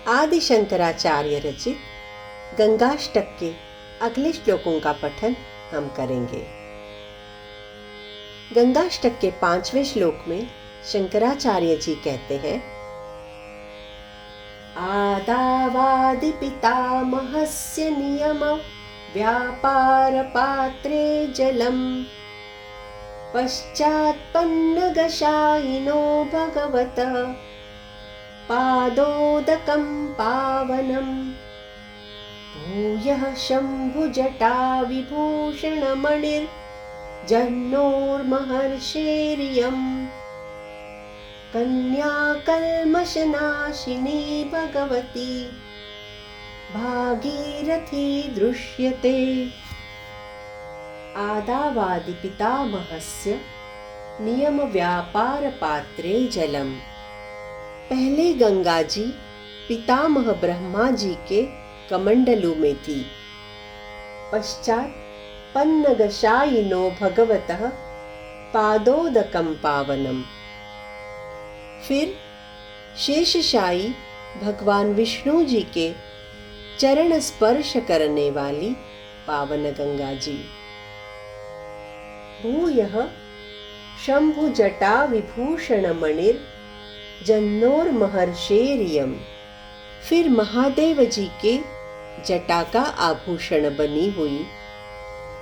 आदि शंकराचार्य रचित गंगाष्टक के अगले श्लोकों का पठन हम करेंगे। गंगाष्टक के 5वें श्लोक में शंकराचार्य जी कहते हैं, आदावादि पितामहस्य नियम व्यापार पात्रे जलम पश्चात्पन्नगशायिनो भगवतः पादोदकं पावनम् भूयः शम्भुजटा विभूषणमणिर्जह्नोर्महर्षेरियम् कन्याकल्मषनाशिनी भगवती भागीरथी दृश्यते। आदावादि पितामहस्य नियम व्यापार पात्रे जलम। पहले गंगा जी पितामह ब्रह्मा जी के कमंडलू में थी। पश्चात पन्नगशायिनो भगवतः पादोदकम पावनम। फिर शेषशायी भगवान विष्णु जी के चरण स्पर्श करने वाली पावन गंगा जी। भूयः शंभुजटा विभूषणमणिर जह्नोर्महर्षेरियम। फिर महादेव जी के जटा का आभूषण बनी हुई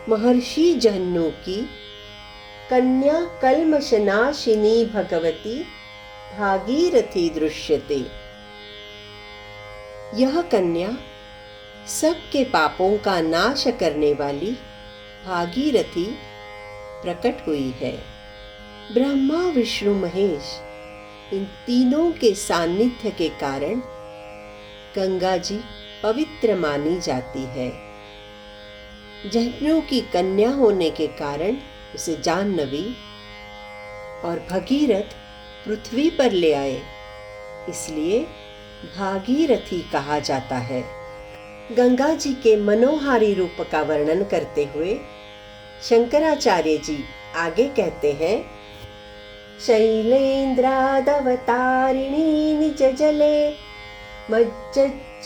महर्षि जह्नु की कन्या कल्मषनाशिनी भगवती भागीरथी दृश्यते। यह कन्या सबके पापों का नाश करने वाली भागीरथी प्रकट हुई है। ब्रह्मा विष्णु महेश इन तीनों के सान्निध्य के कारण गंगा जी पवित्र मानी जाती है। जह्नु की कन्या होने के कारण उसे जाह्नवी और भगीरथ पृथ्वी पर ले आए, इसलिए भागीरथी कहा जाता है। गंगा जी के मनोहारी रूप का वर्णन करते हुए शंकराचार्य जी आगे कहते हैं, शैलेन्द्रादवतारिणी निज जले मज्जनोत्तारिणी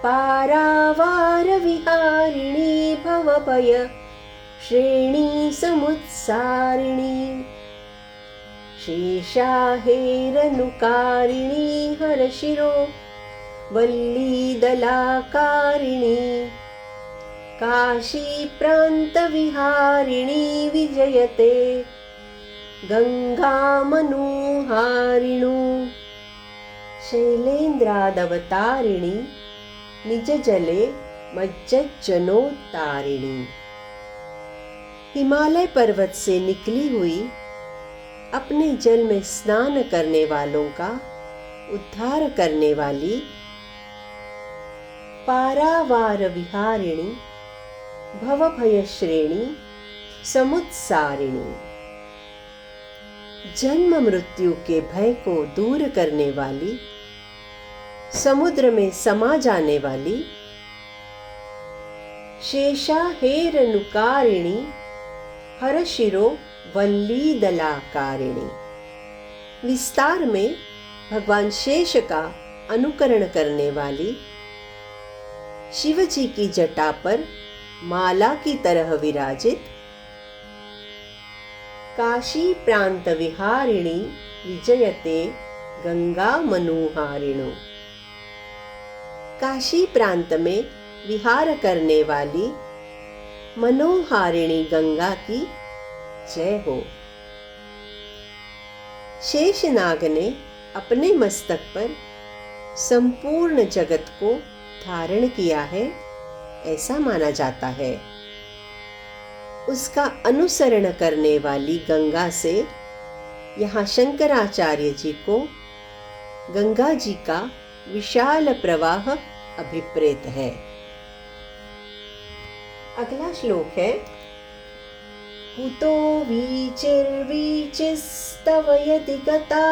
पारावार विहारिणी भवभय श्रेणी समुत्सारिणी शेषाहेरनुकारिणी हरशिरो वल्लीदलाकारिणी काशी प्रांत विहारिणी विजयते गंगा मनोहारिणो। शैलेन्द्रादवतारिणी निज जले मज्जनोत्तारिणी। हिमालय पर्वत से निकली हुई अपने जल में स्नान करने वालों का उद्धार करने वाली पारावार विहारिणी भवभय श्रेणी समुत्सारिणी। जन्म मृत्यु के भय को दूर करने वाली, समुद्र में समा जाने वाली शेषाहेरनुकारिणी हरशिरो वल्लीदलाकारिणी। विस्तार में भगवान शेष का अनुकरण करने वाली, शिव जी की जटा पर माला की तरह विराजित काशी प्रांत विहारिणी विजयते गंगा मनोहारिणो। काशी प्रांत में विहार करने वाली मनोहारिणी गंगा की जय हो। शेषनाग ने अपने मस्तक पर संपूर्ण जगत को धारण किया है, ऐसा माना जाता है। उसका अनुसरण करने वाली गंगा से यहाँ शंकराचार्य जी को गंगा जी का विशाल प्रवाह अभिप्रेत है। अगला श्लोक है, कुतो वीचिर्वीचिस्तव यदि गता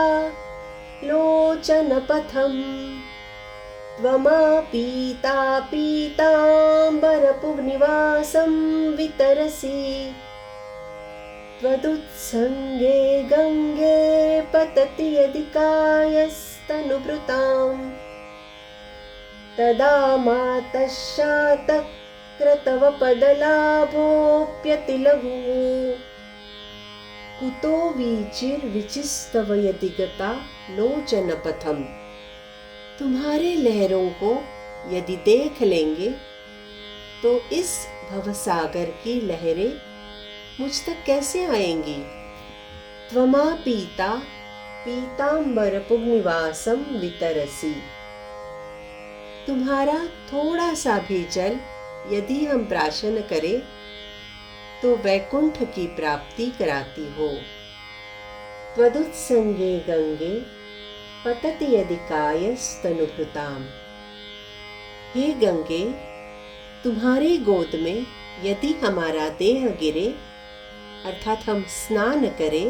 लोचनपथम् त्वमापीता पीताम्बरपुनिवासं वितरसि त्वदुत्सङ्गे गङ्गे पतति यदि कायस्त शातकायास्तनुभृताम् तदा मातः शातक्रतवपदलाभोऽप्यतिलघुः कुतो वीचिर्विचिस्तव यदि गता लोचन पथम। तुम्हारे लहरों को यदि देख लेंगे तो इस भवसागर की लहरें मुझ तक कैसे आएंगी। त्वमा पीता पीतांबरपुग्निवासं वितरसि। तुम्हारा थोड़ा सा भी जल यदि हम प्राशन करें तो वैकुंठ की प्राप्ति कराती हो। त्वदुत्संगे गंगे पतति यदि कायस्तनुभृताम्। हे गंगे, तुम्हारी गोद में यदि हमारा देह गिरे अर्थात हम स्नान करें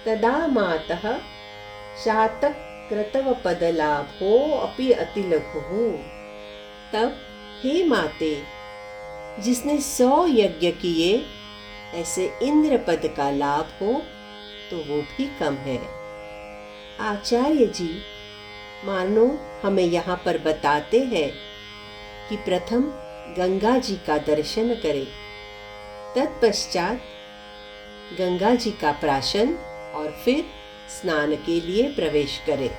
तदा मातः शातक्रतवपदलाभो अपि अतिलघुः। तब हे माते, जिसने 100 यज्ञ किए ऐसे इंद्र पद का लाभ हो तो वो भी कम है। आचार्य जी मानो हमें यहाँ पर बताते हैं कि प्रथम गंगा जी का दर्शन करें, तत्पश्चात गंगा जी का प्राशन और फिर स्नान के लिए प्रवेश करें।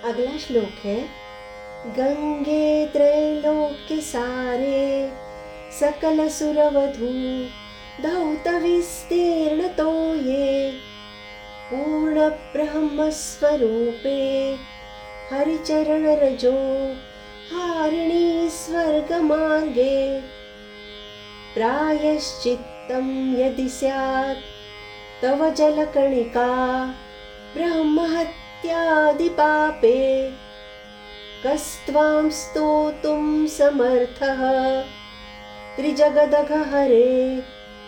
अगला श्लोक है गंगे त्रैलोक्य सारे सकल सुरवधू धौत विस्तीर्ण तो ये पूर्ण ब्रह्म स्वरूपे हरिचरण रजो हारिणी स्वर्ग मार्गे प्रायश्चित्तं यदि स्यात् तव जलकणिका ब्रह्महत्यादि पापे कस्त्वां स्तोतुं समर्थः त्रिजगदघहरे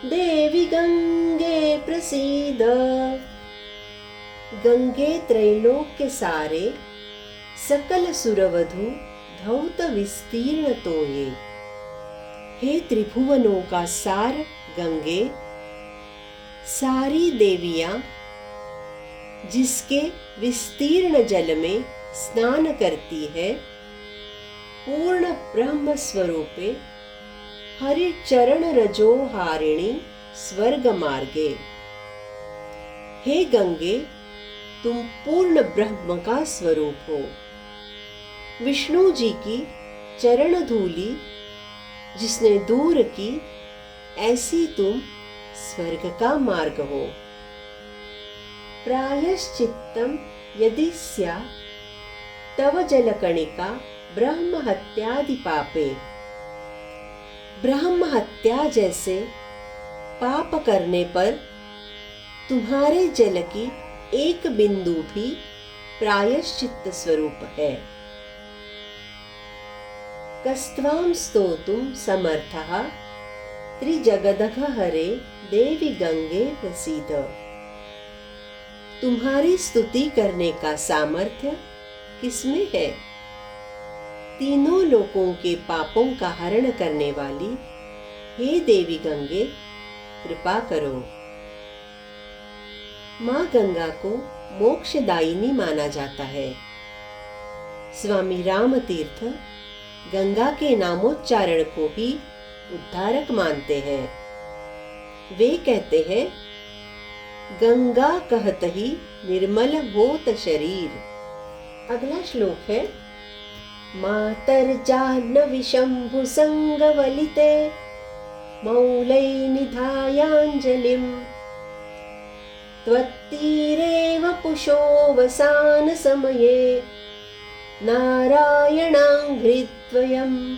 देवी गंगे प्रसीद। गंगे त्रैलोक्य सारे सकल सुरवधु धौत विस्तीर्ण तोये। हे त्रिभुवनों का सार गंगे, सारी देवियां जिसके विस्तीर्ण जल में स्नान करती है, पूर्ण ब्रह्म स्वरूपे हरि चरण रजो हारिणी स्वर्ग मार्गे। हे गंगे, तुम पूर्ण ब्रह्म का स्वरूप हो। विष्णु जी की चरण धूलि जिसने दूर की, ऐसी तुम स्वर्ग का मार्ग हो। प्रायश्चित्तम यदि स्यात् तव जलकणिका ब्रह्म हत्यादि पापे। ब्रह्म हत्या जैसे पाप करने पर तुम्हारे जल की एक बिंदु भी प्रायश्चित्त स्वरूप है। कस्त्वां स्तोतुं समर्थः त्रिजगदघहरे देवी गंगे प्रसीद। तुम्हारी स्तुति करने का सामर्थ्य किसमें है? तीनों लोकों के पापों का हरण करने वाली हे देवी गंगे, कृपा करो। माँ गंगा को मोक्षदायिनी माना जाता है। स्वामी रामतीर्थ गंगा के नामोच्चारण को ही उद्धारक मानते हैं। वे कहते हैं गंगा कहत ही निर्मल होत शरीर। अगला श्लोक है मातर्जाह्नवी शंभु संगवलिते मौलै निधायाञ्जलिम् त्वत्तीरे वपुषोऽवसान समये नारायणाङ्घ्रिद्वयम्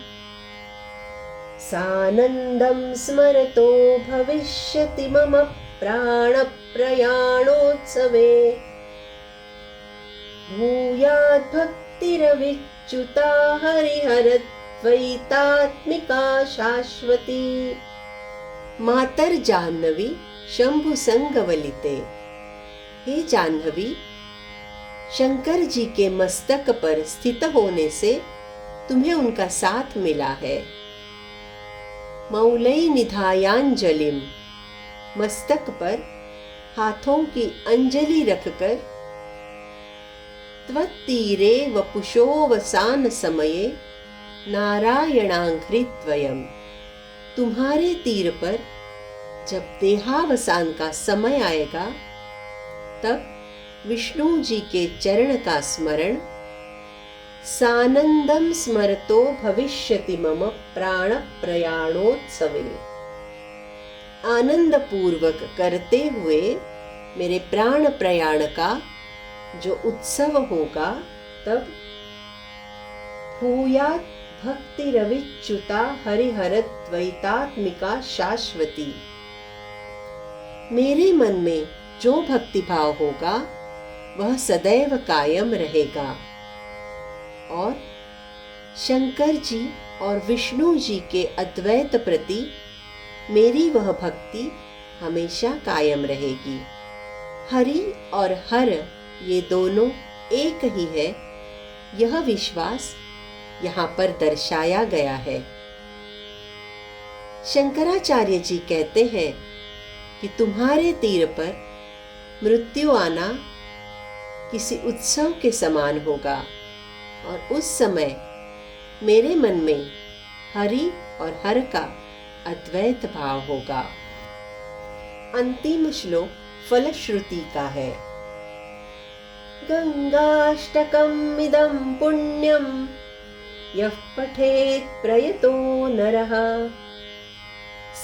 सानन्दं स्मरतो भविष्यति मम प्राणप्रयाणोत्सवे भूयाद्भक्तिरविच्युता हरिहरद्वैतात्मिका शाश्वती। मातर जाह्नवी शंभु संगवलिते। हे जाह्नवी, शंकर जी के मस्तक पर स्थित होने से तुम्हें उनका साथ मिला है। मौलै निधायाञ्जलिम, मस्तक पर हाथों की अंजलि रखकर त्वत्तीरे वपुषोऽवसान समये नारायणाङ्घ्रिद्वयम्। तुम्हारे तीर पर जब देहावसान का समय आएगा, तब विष्णु जी के चरण का स्मरण सानंदम स्मरतो भविष्यति मम प्राण प्रयाणोत्सवे। आनंद पूर्वक करते हुए मेरे प्राण प्रयाण का जो उत्सव होगा, तब भूयात् भक्ति रविच्युता हरिहर द्वैतात्मिका शाश्वती। मेरे मन में जो भक्ति भाव होगा वह सदैव कायम रहेगा और शंकर जी और विष्णु जी के अद्वैत प्रति मेरी वह भक्ति हमेशा कायम रहेगी। हरि और हर ये दोनों एक ही है, यह विश्वास यहाँ पर दर्शाया गया है। शंकराचार्य जी कहते हैं कि तुम्हारे तीर पर मृत्यु आना किसी उत्सव के समान होगा और उस समय मेरे मन में हरि और हर का अद्वैत भाव होगा। अंतिम श्लोक फलश्रुति का है। गंगाष्टकम् इदं पुण्यं यः पठेत् प्रयतो नरः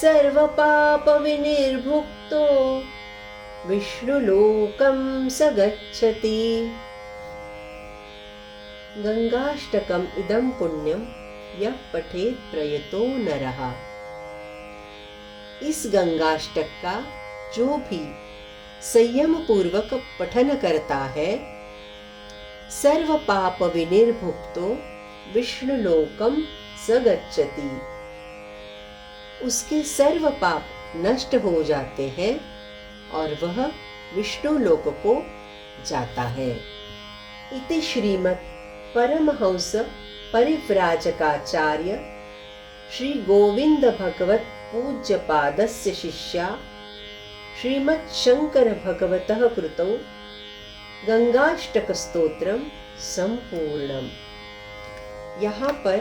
सर्वपाप विनिर्मुक्तो विष्णुलोकं स गच्छति। गंगाष्टकम् इदं पुण्यं यः पठेत् प्रयतो नरः। इस गंगाष्टक का जो भी संयम पूर्वक पठन करता है, सर्व पाप विनिर्मुक्तो विष्णुलोकम स गच्छति। उसके सर्व पाप नष्ट हो जाते हैं और वह विष्णु लोक को जाता है। इति श्रीमद् परमहंस परिव्राजकाचार्य श्री गोविंद भगवत पूज्य पादस्य शिष्या श्रीमत् शंकर भगवतः कृतौ गंगाष्टक स्तोत्रम संपूर्णम। यहाँ पर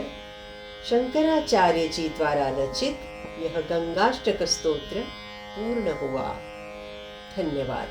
शंकराचार्य जी द्वारा रचित यह गंगाष्टक स्तोत्र पूर्ण हुआ। धन्यवाद।